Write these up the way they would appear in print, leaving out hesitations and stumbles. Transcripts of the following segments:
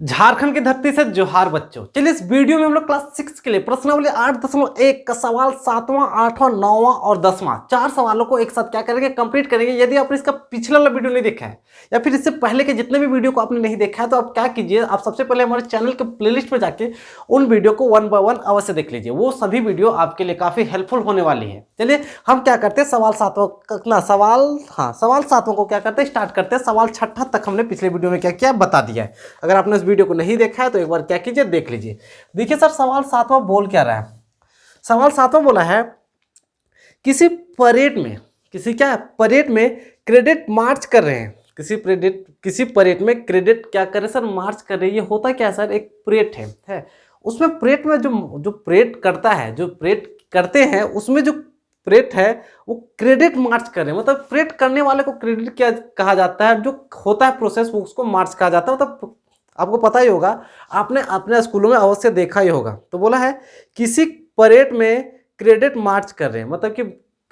झारखंड की धरती से जोहार बच्चों। चलिए इस वीडियो में हम लोग क्लास 6 के लिए प्रश्नावली 8.1 का सवाल 7वां, 8वां, 9वां और 10वां 4 सवालों को एक साथ क्या करेंगे, कंप्लीट करेंगे। यदि आपने इसका पिछला वाला वीडियो नहीं देखा है या फिर इससे पहले के जितने भी वीडियो को आपने नहीं देखा है तो आप क्या कीजिए, आप सबसे पहले हमारे चैनल के प्लेलिस्ट में जाके उन वीडियो को 1 बाय 1 अवश्य देख लीजिए। वो सभी वीडियो आपके लिए काफी हेल्पफुल होने वाली है। चलिए हम क्या करते हैं, सवाल 7वां को क्या करते हैं, स्टार्ट करते हैं। सवाल 6 तक हमने पिछले वीडियो में क्या किया बता दिया है। अगर आपने इस वीडियो को नहीं देखा है तो एक बार क्या कीजिए, देख लीजिए। देखिए सर, सवाल 7वां बोल क्या रहा है। सवाल 7वां बोला है किसी परेड में क्रेडिट मार्च कर रहे हैं। किसी परेड में क्रेडिट क्या करे सर, मार्च कर रहे हैं। ये होता क्या है सर, एक परेड है उसमें परेड में जो परेड करता है, जो परेड करते हैं उसमें जो परेड है वो क्रेडिट मार्च कर रहे हैं। मतलब परेड करने वाले को क्रेडिट क्या कहा जाता है, जो होता है प्रोसेस वो उसको मार्च कहा जाता है। मतलब आपको पता ही होगा, आपने अपने स्कूलों में अवश्य देखा ही होगा। तो बोला है किसी परेड में क्रेडिट मार्च कर रहे हैं, मतलब कि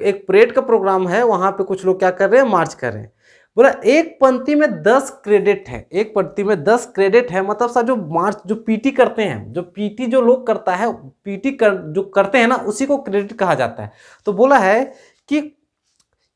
एक परेड का प्रोग्राम है, वहां पे कुछ लोग क्या कर रहे हैं, मार्च कर रहे हैं। बोला एक पंक्ति में 10 क्रेडिट है, एक पंक्ति में 10 क्रेडिट है। मतलब सर जो मार्च, जो पीटी करते हैं, जो पीटी जो लोग करता है, जो करते हैं ना, उसी को क्रेडिट कहा जाता है। तो बोला है कि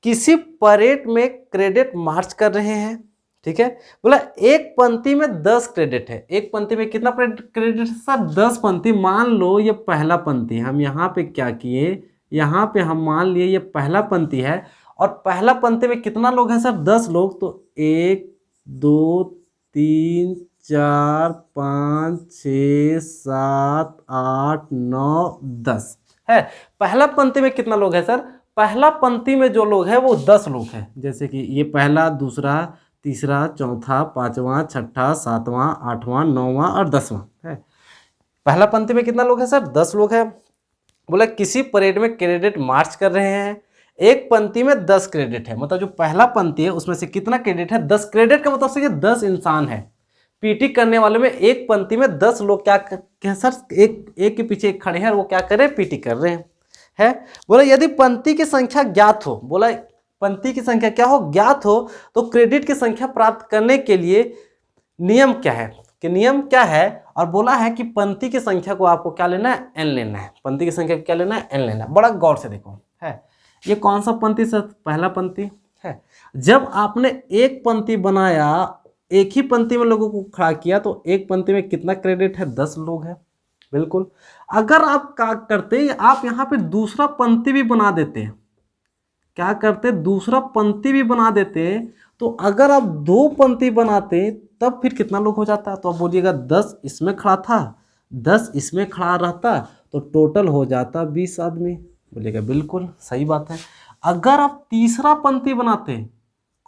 किसी परेड में क्रेडिट मार्च कर रहे हैं, ठीक है। बोला एक पंक्ति में 10 क्रेडिट है। एक पंक्ति में कितना क्रेडिट है सर, 10 पंक्ति। मान लो ये पहला पंक्ति, हम यहाँ पे क्या किए, यहाँ पे हम मान लिए ये पहला पंक्ति है और पहला पंक्ति में कितना लोग हैं सर, 10 लोग। तो 1 2 3 4 5 6 7 8 9 10 है। पहला पंक्ति में कितना लोग हैं सर, पहला पंक्ति में जो लोग हैं वो 10 लोग हैं। जैसे कि ये पहला, दूसरा, तीसरा, चौथा, पांचवा, छठा, सातवां, आठवां, 9वां और 10वां है। पहला पंक्ति में कितना लोग हैं सर, 10 लोग हैं। बोला किसी परेड में क्रेडिट मार्च कर रहे हैं। एक पंक्ति में 10 क्रेडिट है, मतलब जो पहला पंक्ति है उसमें से कितना क्रेडिट है, 10 क्रेडिट का मतलब से 10 इंसान है। पीटी करने वाले में एक पंक्ति में 10 लोग क्या सर, एक के पीछे एक खड़े हैं और वो क्या कर रहे हैं, पीटी कर रहे हैं है। बोला यदि पंक्ति की संख्या ज्ञात हो, बोला पंक्ति की संख्या क्या हो, ज्ञात हो, तो क्रेडिट की संख्या प्राप्त करने के लिए नियम क्या है, कि नियम क्या है। और बोला है कि पंक्ति की संख्या को आपको क्या लेना है, एन लेना है। पंक्ति की संख्या क्या लेना है, एन लेना है। बड़ा गौर से देखो है, ये कौन सा पंक्ति सर, पहला पंक्ति है। जब आपने एक पंक्ति बनाया, एक ही पंक्ति में लोगों को खड़ा किया, तो एक पंक्ति में कितना क्रेडिट है, 10 लोग हैं। बिल्कुल। अगर आप क्या करते, आप यहाँ पे दूसरा पंक्ति भी बना देते, क्या करते, दूसरा पंक्ति भी बना देते, तो अगर आप 2 पंक्ति बनाते तब फिर कितना लोग हो जाता। तो आप बोलिएगा 10 इसमें खड़ा था, 10 इसमें खड़ा रहता, तो टोटल हो जाता 20 आदमी। बोलिएगा बिल्कुल सही बात है। अगर आप तीसरा पंक्ति बनाते,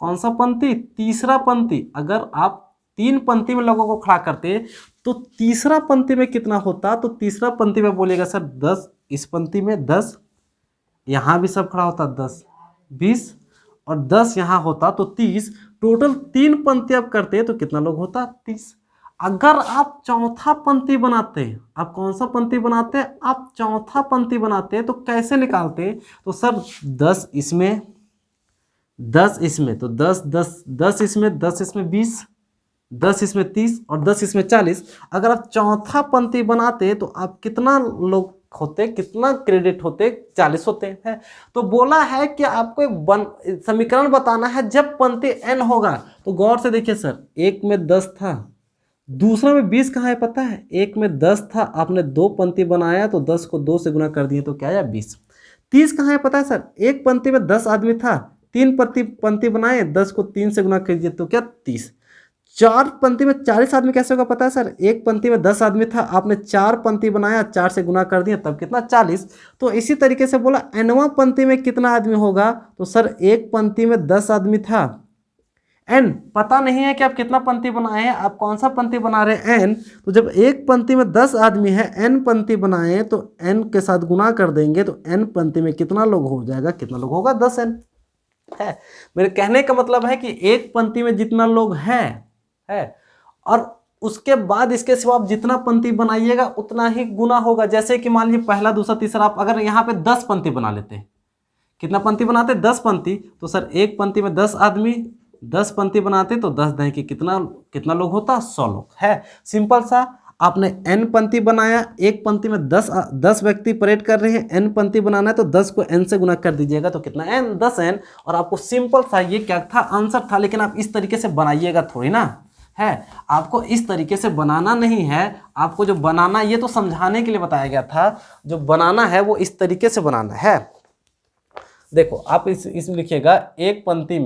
कौन सा पंक्ति, तीसरा पंक्ति, अगर आप 3 पंक्ति में लोगों को खड़ा करते तो तीसरा पंक्ति में कितना होता, तो तीसरा पंक्ति में बोलिएगा सर 10, इस पंक्ति में 10, यहाँ भी सब खड़ा होता 10 20 और 10 यहाँ होता तो 30। टोटल 3 पंक्ति आप करते तो कितना लोग होता, 30। अगर आप चौथा पंक्ति बनाते, आप कौन सा पंक्ति बनाते, आप चौथा पंक्ति बनाते, तो कैसे निकालते, तो सर 10 इसमें, 10 इसमें, तो 10 10 10 इसमें, 10 इसमें 20, 10 इसमें 30 और 10 इसमें 40। अगर आप चौथा पंक्ति बनाते तो आप कितना लोग होते, कितना क्रेडिट होते, 40 होते हैं। तो बोला है कि आपको एक समीकरण बताना है जब पंक्ति n होगा। तो गौर से देखिए सर, एक में 10 था, दूसरा में 20 कहाँ है पता है, एक में 10 था, आपने 2 पंक्ति बनाया तो 10 को 2 से गुना कर दिए तो क्या आया 20। 30 कहाँ है पता है सर, एक पंक्ति में 10 आदमी था, 3 पंक्ति बनाए, 10 को 3 से गुना कर दिए तो क्या 30। 4 पंक्ति में 40 आदमी कैसे होगा पता है सर, एक पंक्ति में 10 आदमी था, आपने 4 पंक्ति बनाया, 4 से गुना कर दिया तब कितना 40। तो इसी तरीके से बोला एनवां पंक्ति में कितना आदमी होगा, तो सर एक पंक्ति में 10 आदमी था, एन पता नहीं है कि आप कितना पंक्ति बनाए हैं, आप कौन सा पंक्ति बना रहे हैं, एन। तो जब एक पंक्ति में 10 आदमी है, एन पंक्ति बनाए तो एन के साथ गुना कर देंगे तो एन पंक्ति में कितना लोग हो जाएगा, कितना लोग होगा, 10n है। मेरे कहने का मतलब है कि एक पंक्ति में जितना लोग है और उसके बाद इसके सिवा आप जितना पंक्ति बनाइएगा उतना ही गुना होगा। जैसे कि मान लीजिए पहला, दूसरा, तीसरा, आप अगर यहाँ पे 10 पंक्ति बना लेते हैं, कितना पंक्ति बनाते, 10 पंक्ति, तो सर एक पंक्ति में 10 आदमी, 10 पंक्ति बनाते तो 10 दही के कितना कितना लोग होता, 100 लोग है। सिंपल सा। आपने n पंक्ति बनाया, एक पंक्ति में 10 व्यक्ति परेड कर रहे हैं, n पंक्ति बनाना है तो 10 को n से गुना कर दीजिएगा तो कितना n, 10n। और आपको सिंपल सा ये क्या था, आंसर था। लेकिन आप इस तरीके से बनाइएगा थोड़ी ना है, आपको इस तरीके से बनाना नहीं है। आपको जो बनाना, ये तो समझाने के लिए बताया गया था, जो बनाना है वो इस तरीके से बनाना है। देखो आप इसमें लिखिएगा, एक पंक्ति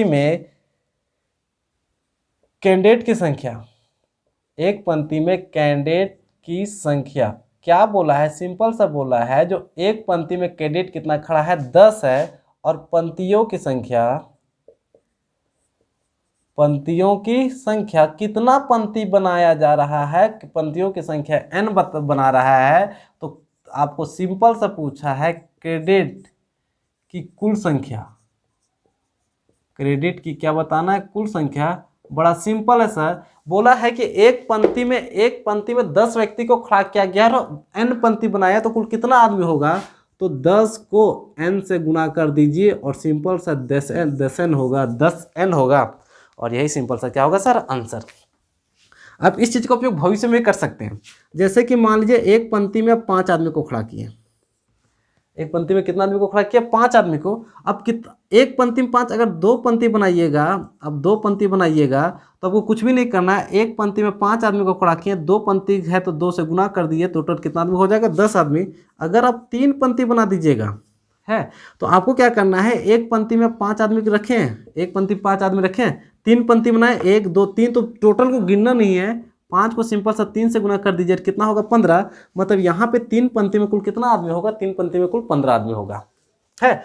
में कैंडिडेट की संख्या, एक पंक्ति में कैंडिडेट की संख्या क्या बोला है, सिंपल सा बोला है, जो एक पंक्ति में कैंडिडेट कितना खड़ा है, 10 है। और पंक्तियों की संख्या कितना पंक्ति बनाया जा रहा है, पंक्तियों की संख्या n बना रहा है। तो आपको सिंपल सा पूछा है क्रेडिट की कुल संख्या, क्रेडिट की क्या बताना है, कुल संख्या। बड़ा सिंपल है सर। बोला है कि एक पंक्ति में 10 व्यक्ति को खड़ा किया गया और n पंक्ति बनाया तो कुल कितना आदमी होगा, तो 10 को n से गुना कर दीजिए और सिंपल सा 10n होगा, 10n होगा। और यही सिंपल सा क्या होगा सर, आंसर। आप इस चीज़ का उपयोग भविष्य में कर सकते हैं। जैसे कि मान लीजिए एक पंक्ति में 5 आदमी को खड़ा किए, एक पंक्ति में कितना आदमी को खड़ा किया, 5 आदमी को। अब एक पंक्ति में 5, अगर 2 पंक्ति बनाइएगा, अब 2 पंक्ति बनाइएगा तो आपको कुछ भी नहीं करना है। एक पंक्ति में 5 आदमी को खड़ा किए, 2 पंक्ति है तो 2 से गुना कर दिए, टोटल कितना आदमी हो जाएगा, 10 आदमी। अगर आप 3 पंक्ति बना दीजिएगा है तो आपको क्या करना है, एक पंक्ति में 5 आदमी रखें, एक पंक्ति 5 आदमी रखें, 3 पंक्ति बनाए, 1 2 3, तो टोटल को गिनना नहीं है, 5 को सिंपल सा 3 से गुना कर दीजिए, कितना होगा, 15। मतलब यहाँ पे 3 पंक्ति में कुल कितना आदमी होगा, 3 पंक्ति में कुल 15 आदमी होगा है।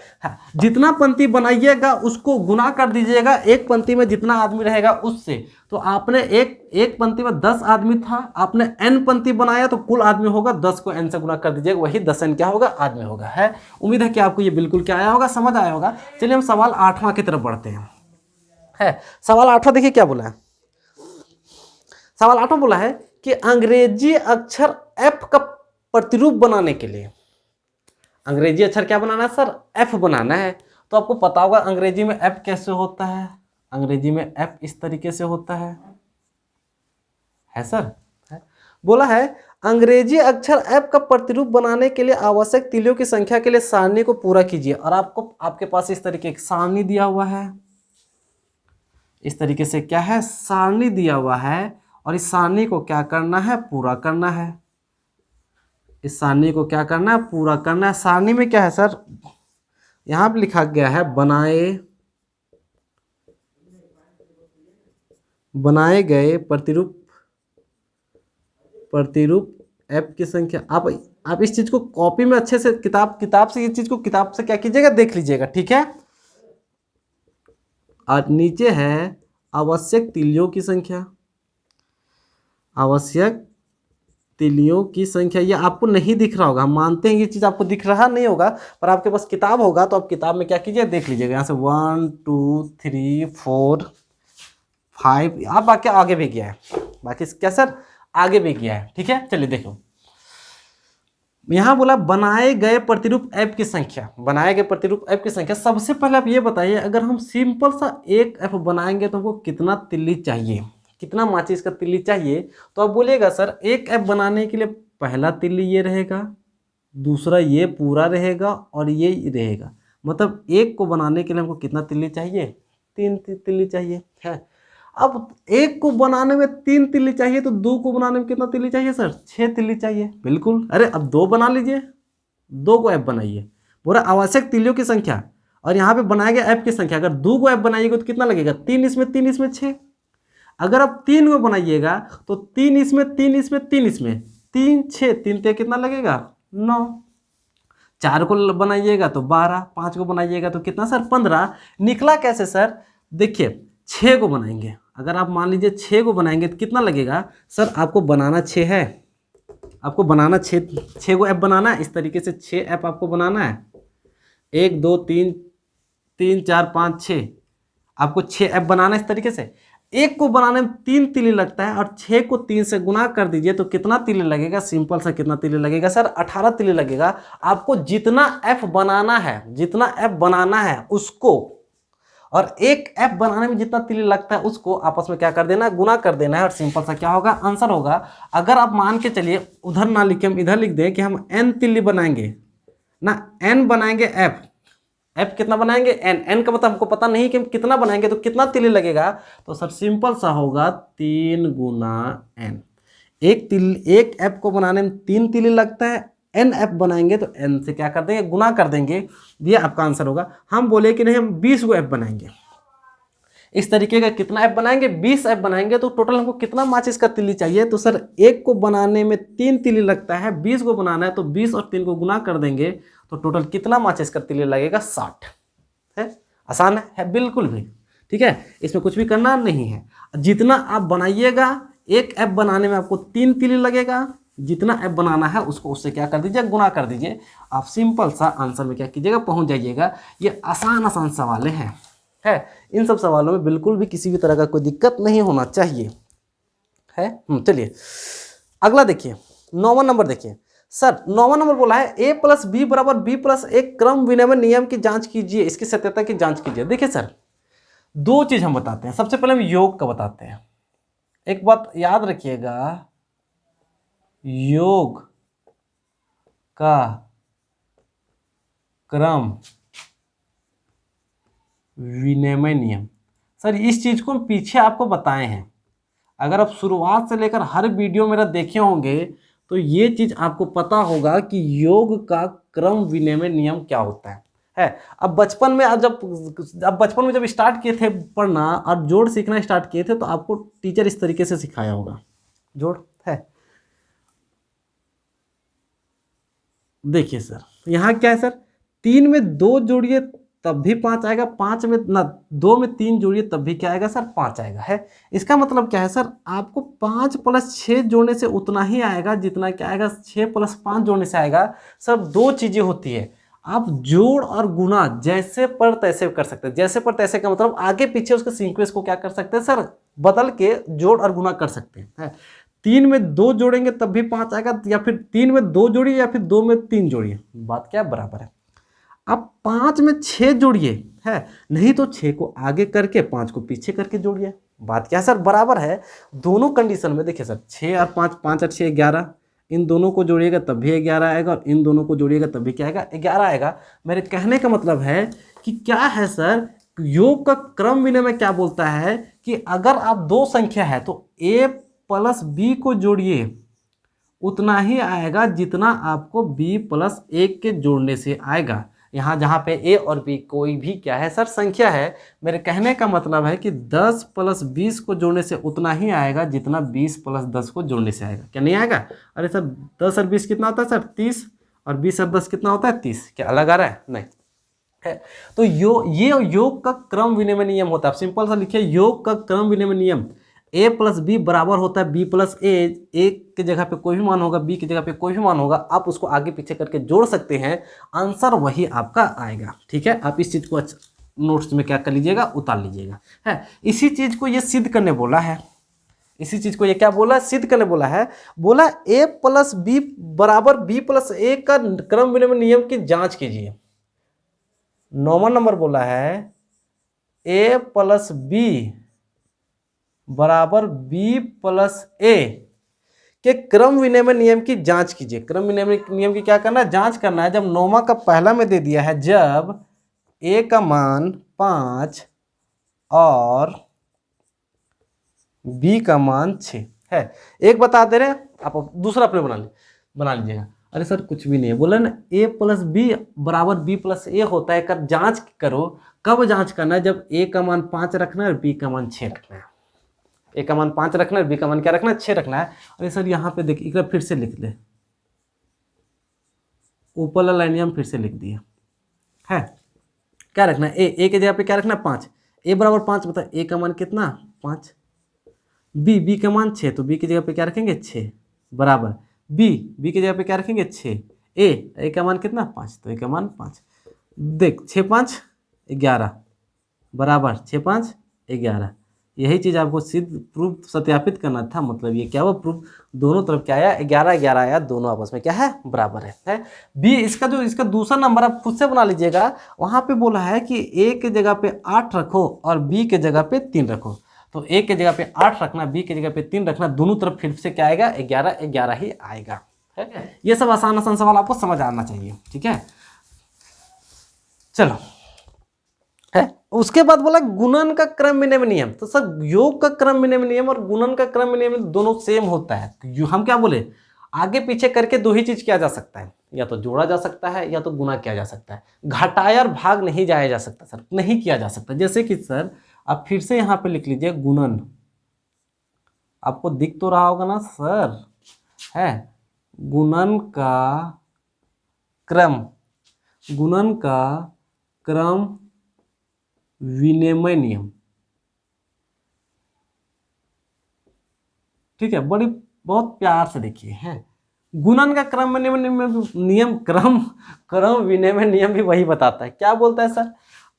जितना पंक्ति बनाइएगा उसको गुना कर दीजिएगा एक पंक्ति में जितना आदमी रहेगा उससे। तो आपने एक पंक्ति में 10 आदमी था, आपने n पंक्ति बनाया तो कुल आदमी होगा, 10 को n से गुना कर दीजिएगा, वही 10n क्या होगा, आदमी होगा है। उम्मीद है कि आपको ये बिल्कुल क्या आया होगा, समझ आया होगा। चलिए हम सवाल 8वां की तरफ बढ़ते हैं। है सवाल 8वां, देखिए क्या बोला है। सवाल 8वां बोला है कि अंग्रेजी अक्षर F का प्रतिरूप बनाने के लिए, अंग्रेजी अक्षर क्या बनाना है सर, F बनाना है। तो आपको पता होगा अंग्रेजी में F कैसे होता है, अंग्रेजी में F इस तरीके से होता है सर। है? बोला है अंग्रेजी अक्षर F का प्रतिरूप बनाने के लिए आवश्यक तीलियों की संख्या के लिए सारणी को पूरा कीजिए। और आपके पास इस तरीके की सारणी दिया हुआ है, इस तरीके से क्या है, सारणी दिया हुआ है। और इस सारणी को क्या करना है, पूरा करना है। इस सारणी को क्या करना है, पूरा करना है। सारणी में क्या है सर, यहां पे लिखा गया है बनाए गए प्रतिरूप F की संख्या। आप इस चीज को कॉपी में अच्छे से किताब से, ये चीज को किताब से क्या कीजिएगा, देख लीजिएगा, ठीक है। और नीचे है आवश्यक तीलियों की संख्या, आवश्यक तीलियों की संख्या। ये आपको नहीं दिख रहा होगा, हम मानते हैं ये चीज़ आपको दिख रहा नहीं होगा, पर आपके पास किताब होगा तो आप किताब में क्या कीजिए, देख लीजिएगा। यहाँ से 1 2 3 4 5, आप बाकी आगे भी गया है, बाकी क्या सर, आगे भी गया है, ठीक है। चलिए देखो, यहाँ बोला बनाए गए प्रतिरूप F की संख्या, बनाए गए प्रतिरूप F की संख्या। सबसे पहले आप ये बताइए, अगर हम सिंपल सा एक F बनाएंगे तो हमको कितना तिल्ली चाहिए, कितना माचिस का तिल्ली चाहिए। तो आप बोलिएगा सर एक F बनाने के लिए पहला तिल्ली ये रहेगा, दूसरा ये पूरा रहेगा और ये रहेगा। मतलब एक को बनाने के लिए हमको कितना तिल्ली चाहिए, 3 तिल्ली चाहिए है। अब एक को बनाने में 3 तिल्ली चाहिए तो 2 को बनाने में कितना तिल्ली चाहिए सर, 6 तिल्ली चाहिए, बिल्कुल। अरे अब 2 बना लीजिए, 2 को F बनाइए, पूरा आवश्यक तिल्लियों की संख्या और यहाँ पे बनाया गया F की संख्या। अगर 2 को F बनाइएगा तो कितना लगेगा, 3 इसमें 3 इसमें 6। अगर आप 3 को बनाइएगा तो 3 इसमें 3 इसमें 3 इसमें 3 6, 3 ते कितना लगेगा, 9। 4 को बनाइएगा तो 12, 5 को बनाइएगा तो कितना सर, 15। निकला कैसे सर, देखिए 6 को बनाएंगे, अगर आप मान लीजिए 6 को बनाएंगे तो कितना लगेगा सर, आपको बनाना 6 है, आपको बनाना 6 को F बनाना है। इस तरीके से 6 F आपको बनाना है, 1 2 3 4 5 6, आपको 6 F बनाना है इस तरीके से। एक को बनाने में 3 तीली लगता है और 6 को 3 से गुना कर दीजिए तो कितना तीली लगेगा? सिंपल सा कितना तीली लगेगा सर? 18 तीली लगेगा। आपको जितना f बनाना है उसको, और एक f बनाने में जितना तीली लगता है उसको आपस में क्या कर देना है? गुना कर देना है। और सिंपल सा क्या होगा? आंसर होगा। अगर आप मान के चलिए, उधर ना लिखे, हम इधर लिख दें कि हम n तीली बनाएंगे ना, n बनाएंगे f कितना बनाएंगे? n का मतलब हमको पता नहीं कि हम कितना बनाएंगे, तो कितना तीली लगेगा? तो सर सिंपल सा होगा 3 गुना n। एक f को बनाने में 3 तीली लगता है, n f बनाएंगे तो n से क्या कर देंगे? गुना कर देंगे। ये आपका आंसर होगा। हम बोले कि नहीं हम 20 गो f बनाएंगे, इस तरीके का कितना f बनाएंगे? 20 f बनाएंगे। तो टोटल हमको कितना माचिस का तीली चाहिए? तो सर एक को बनाने में 3 तीली लगता है, 20 को बनाना है तो 20 और 3 को गुना कर देंगे तो टोटल कितना माचिस का तीली लगेगा? 60 है। आसान है बिल्कुल भी, ठीक है, इसमें कुछ भी करना नहीं है। जितना आप बनाइएगा, एक f बनाने में आपको 3 तीली लगेगा, जितना f बनाना है उसको उससे क्या कर दीजिए? गुना कर दीजिए। आप सिंपल सा आंसर में क्या कीजिएगा? पहुंच जाइएगा। ये आसान सवाल है। इन सब सवालों में बिल्कुल भी किसी भी तरह का कोई दिक्कत नहीं होना चाहिए है। चलिए अगला देखिए, 9वां नंबर देखिए। सर 9वां नंबर बोला है a प्लस बी बराबर b प्लस a क्रम विनिमय नियम की जांच कीजिए, इसकी सत्यता की जांच कीजिए। देखिए सर, दो चीज हम बताते हैं। सबसे पहले हम योग का बताते हैं। एक बात याद रखिएगा, योग का क्रम विनिमय नियम। सर इस चीज को हम पीछे आपको बताए हैं। अगर आप शुरुआत से लेकर हर वीडियो मेरा देखे होंगे तो ये चीज आपको पता होगा कि योग का क्रम विनिमय नियम क्या होता है। अब बचपन में जब स्टार्ट किए थे पढ़ना और जोड़ सीखना स्टार्ट किए थे तो आपको टीचर इस तरीके से सिखाया होगा। जोड़ है, देखिए सर यहाँ क्या है सर, 3 में 2 जोड़िए तब भी 5 आएगा, 5 में ना 2 में 3 जोड़िए तब भी क्या आएगा सर? 5 आएगा। है इसका मतलब क्या है सर? आपको 5 प्लस 6 जोड़ने से उतना ही आएगा जितना क्या आएगा? 6 प्लस 5 जोड़ने से आएगा। सर दो चीजें होती है, आप जोड़ और गुना जैसे पर तैसे कर सकते हैं। जैसे पर तैसे का मतलब आगे पीछे उसके सीक्वेंस को क्या कर सकते हैं सर? बदल के जोड़ और गुना कर सकते हैं। 3 में 2 जोड़ेंगे तब भी 5 आएगा, या फिर 3 में 2 जोड़िए या फिर 2 में 3 जोड़िए, बात क्या बराबर है। अब 5 में 6 जोड़िए, है नहीं तो 6 को आगे करके 5 को पीछे करके जोड़िए, बात क्या सर? बराबर है। दोनों कंडीशन में देखिए सर, 6 और 5, 5 और 6 11, इन दोनों को जोड़िएगा तब भी 11 आएगा और इन दोनों को जोड़िएगा तब भी क्या आएगा? 11 आएगा। मेरे कहने का मतलब है कि क्या है सर, योग का क्रम विनिमय क्या बोलता है कि अगर आप दो संख्या है तो a प्लस b को जोड़िए उतना ही आएगा जितना आपको b प्लस 1 के जोड़ने से आएगा। यहाँ जहाँ पे a और b कोई भी क्या है सर? संख्या है। मेरे कहने का मतलब है कि 10 प्लस 20 को जोड़ने से उतना ही आएगा जितना 20 प्लस 10 को जोड़ने से आएगा। क्या नहीं आएगा? अरे सर 10 और 20 कितना होता है सर? 30, और 20 और 10 कितना होता है? 30। क्या अलग आ रहा है? नहीं है। तो ये योग का क्रम विनिमय नियम होता है। सिंपल सा लिखिए, योग का क्रम विनिमय नियम a प्लस बी बराबर होता है b प्लस ए की जगह पे कोई भी मान होगा, b की जगह पे कोई भी मान होगा, आप उसको आगे पीछे करके जोड़ सकते हैं, आंसर वही आपका आएगा। ठीक है, आप इस चीज को नोट्स में क्या कर लीजिएगा? उतार लीजिएगा। है इसी चीज को ये सिद्ध करने बोला है, इसी चीज को ये क्या बोला? सिद्ध करने बोला है। बोला a प्लस बी बराबर b प्लस ए का क्रम विनिमय नियम की जांच कीजिए। 9वां नंबर बोला है a प्लस बी बराबर b प्लस ए के क्रम विनिमय नियम की जांच कीजिए। क्रम विनिमय नियम की क्या करना है? जांच करना है। जब 9वां का पहला में दे दिया है, जब a का मान 5 और b का मान 6 है। एक बता दे रहे, आप दूसरा अपने बना लीजिएगा। अरे सर कुछ भी नहीं है, बोला ना a प्लस बी बराबर b प्लस ए होता है। कर जांच करो। कब जांच करना है? जब a का मान 5 रखना है और b का मान 6 रखना है। a का मान 5 रखना है, b का मान क्या रखना है? 6 रखना है। अरे सर यहाँ पे देखिए, एक बार फिर से लिख ले, ऊपर वाला लाइन हम फिर से लिख दिए है। क्या रखना है? a के जगह पे क्या रखना है? 5। a बराबर 5 बता, a का मान कितना? 5। b का मान 6, तो b की जगह पे क्या रखेंगे? 6 बराबर b की जगह पे क्या रखेंगे? 6। a का मान कितना? 5, तो a का मान 5। देख 6 5 11 बराबर 6 5 11, यही चीज़ आपको सिद्ध प्रूफ सत्यापित करना था। मतलब ये क्या हुआ, प्रूफ दोनों तरफ क्या आया, 11-11 आया, दोनों आपस में क्या है, बराबर है। बी इसका दूसरा नंबर आप खुद से बना लीजिएगा। वहाँ पे बोला है कि ए के जगह पे 8 रखो और बी के जगह पे 3 रखो। तो ए के जगह पे 8 रखना, बी के जगह पे 3 रखना, दोनों तरफ फिर से क्या आएगा, 11-11 ही आएगा। है, ये सब आसान आसान सवाल आपको समझ आना चाहिए। ठीक है, चलो है। उसके बाद बोला गुणन का क्रम विनिमय नियम। तो सर योग का क्रम विनिमय नियम और गुणन का क्रम विनिमय दोनों सेम होता है। तो हम क्या बोले, आगे पीछे करके दो ही चीज किया जा सकता है, या तो जोड़ा जा सकता है या तो गुना किया जा सकता है। घटाया और भाग नहीं जाया जा सकता सर, नहीं किया जा सकता। जैसे कि सर आप फिर से यहाँ पे लिख लीजिए गुणन, आपको दिख तो रहा होगा ना सर, है गुणन का क्रम विनिमय नियम। ठीक है, बहुत प्यार से देखिए, है गुणन का क्रम विनिमय नियम, क्रम विनिमय नियम भी वही बताता है। क्या बोलता है सर,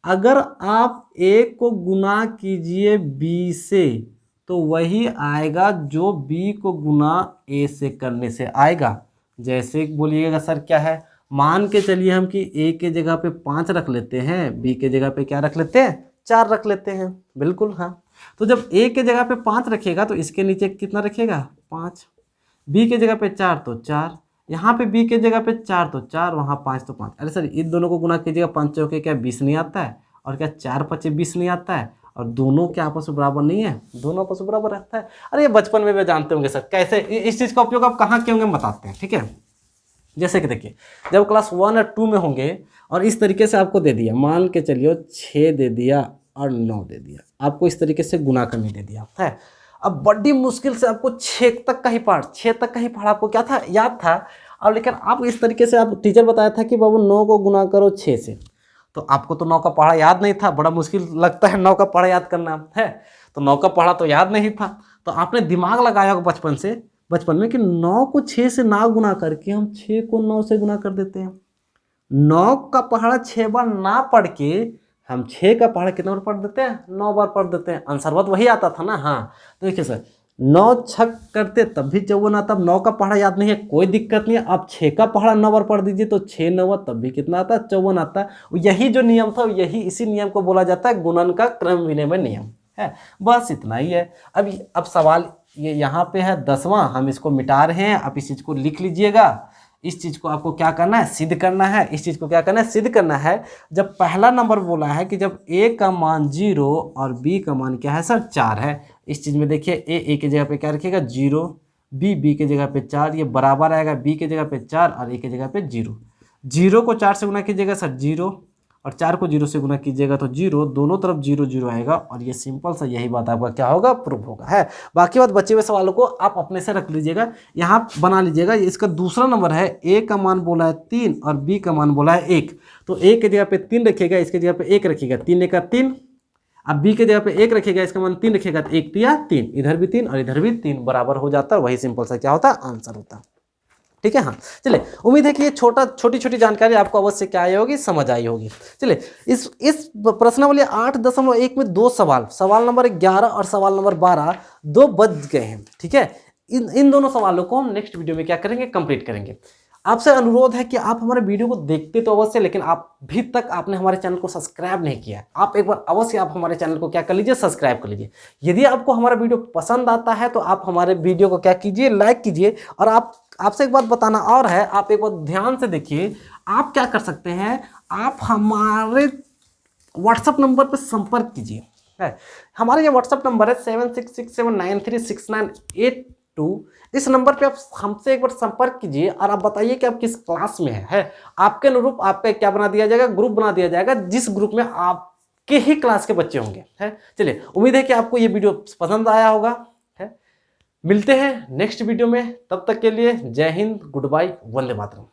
अगर आप ए को गुना कीजिए बी से तो वही आएगा जो बी को गुना ए से करने से आएगा। जैसे बोलिएगा सर क्या है, मान के चलिए हम कि ए के जगह पे 5 रख लेते हैं, बी के जगह पे क्या रख लेते हैं, 4 रख लेते हैं। बिल्कुल हाँ, तो जब ए के जगह पे 5 रखेगा तो इसके नीचे कितना रखेगा, 5। बी के जगह पे 4 तो 4, यहाँ पे बी के जगह पे 4 तो 4, वहाँ 5 तो 5। अरे सर इन दोनों को गुना कीजिएगा, 5 चौके क्या 20 नहीं आता है, और क्या 4 पचे 20 नहीं आता है, और दोनों क्या आपस में बराबर नहीं है, दोनों आपस में बराबर रहता है। अरे ये बचपन में भी जानते होंगे सर, कैसे इस चीज़ का उपयोग आप कहाँ किए होंगे हम बताते हैं। ठीक है, जैसे कि देखिए जब क्लास 1 और 2 में होंगे और इस तरीके से आपको दे दिया, मान के चलिए 6 दे दिया और 9 दे दिया, आपको इस तरीके से गुना करने दे दिया है। अब बड़ी मुश्किल से आपको 6 तक का ही पाठ आपको क्या था, याद था। अब लेकिन आप इस तरीके से, आप टीचर बताया था कि बाबू 9 को गुना करो 6 से, तो आपको तो 9 का पढ़ा याद नहीं था, बड़ा मुश्किल लगता है 9 का पढ़ा याद करना है, तो 9 का पढ़ा तो याद नहीं था। तो आपने दिमाग लगाया होगा बचपन में कि 9 को 6 से ना गुना करके हम 6 को 9 से गुना कर देते हैं। 9 का पहाड़ा 6 बार ना पढ़ के हम 6 का पहाड़ा कितने बार पढ़ देते हैं, 9 बार पढ़ देते हैं। आंसर बात वही आता था ना। हाँ तो देखिए सर 9 छक करते तब भी 54 आता। 9 का पहाड़ा याद नहीं है कोई दिक्कत नहीं है, आप 6 का पहाड़ा 9 बार पढ़ दीजिए तो 6 9 तब भी कितना आता है, 54 आता है। यही जो नियम था इसी नियम को बोला जाता है गुणन का क्रम विनिमय नियम है। बस इतना ही है। अब सवाल ये यहाँ पे है 10वां, हम इसको मिटा रहे हैं। आप इस चीज़ को लिख लीजिएगा। इस चीज़ को आपको क्या करना है, सिद्ध करना है। इस चीज़ को क्या करना है, सिद्ध करना है। जब पहला नंबर बोला है कि जब a का मान 0 और b का मान क्या है सर 4 है, इस चीज़ में देखिए a के जगह पे क्या रखिएगा 0, b के जगह पे 4, ये बराबर आएगा b के जगह पे 4 और a के जगह पे 0। 0 को 4 से गुना कीजिएगा सर 0, और 4 को 0 से गुना कीजिएगा तो 0, दोनों तरफ 0 0 आएगा, और ये सिंपल सा यही बात आपका क्या होगा, प्रूफ होगा है। बाकी बात बचे हुए सवालों को आप अपने से रख लीजिएगा, यहाँ बना लीजिएगा। इसका दूसरा नंबर है, a का मान बोला है 3 और b का मान बोला है 1, तो a के जगह पे 3 रखिएगा, इसके जगह पे 1 रखिएगा, 3 1 3। अब b के जगह पे 1 रखिएगा, इसका मान 3 रखिएगा, 1 3 3, इधर भी 3 और इधर भी 3, बराबर हो जाता है। वही सिंपल सा क्या होता है, आंसर होता है। ठीक है हाँ, चलिए उम्मीद है कि ये छोटी छोटी जानकारी आपको अवश्य क्या आई होगी, समझ आई होगी। चलिए इस प्रश्नावली 8.1 में 2 सवाल नंबर 11 और सवाल नंबर 12 2 बच गए हैं। ठीक है, इन दोनों सवालों को हम नेक्स्ट वीडियो में क्या करेंगे, कंप्लीट करेंगे। आपसे अनुरोध है कि आप हमारे वीडियो को देखते तो अवश्य, लेकिन आप भी तक आपने हमारे चैनल को सब्सक्राइब नहीं किया। आप एक बार अवश्य आप हमारे चैनल को क्या कर लीजिए, सब्सक्राइब कर लीजिए। यदि आपको हमारा वीडियो पसंद आता है तो आप हमारे वीडियो को क्या कीजिए, लाइक कीजिए। और आपसे एक बात बताना और है, आप एक बार ध्यान से देखिए, आप क्या कर सकते हैं, आप हमारे व्हाट्सएप नंबर पर संपर्क कीजिए। है हमारे ये व्हाट्सएप नंबर है 7667936982। इस नंबर पे आप हमसे एक बार संपर्क कीजिए और आप बताइए कि आप किस क्लास में है। आपके अनुरूप आपका क्या बना दिया जाएगा, ग्रुप बना दिया जाएगा, जिस ग्रुप में आपके ही क्लास के बच्चे होंगे। है चलिए, उम्मीद है कि आपको ये वीडियो पसंद आया होगा। है मिलते हैं नेक्स्ट वीडियो में, तब तक के लिए जय हिंद, गुड बाय, वंदे मातरम।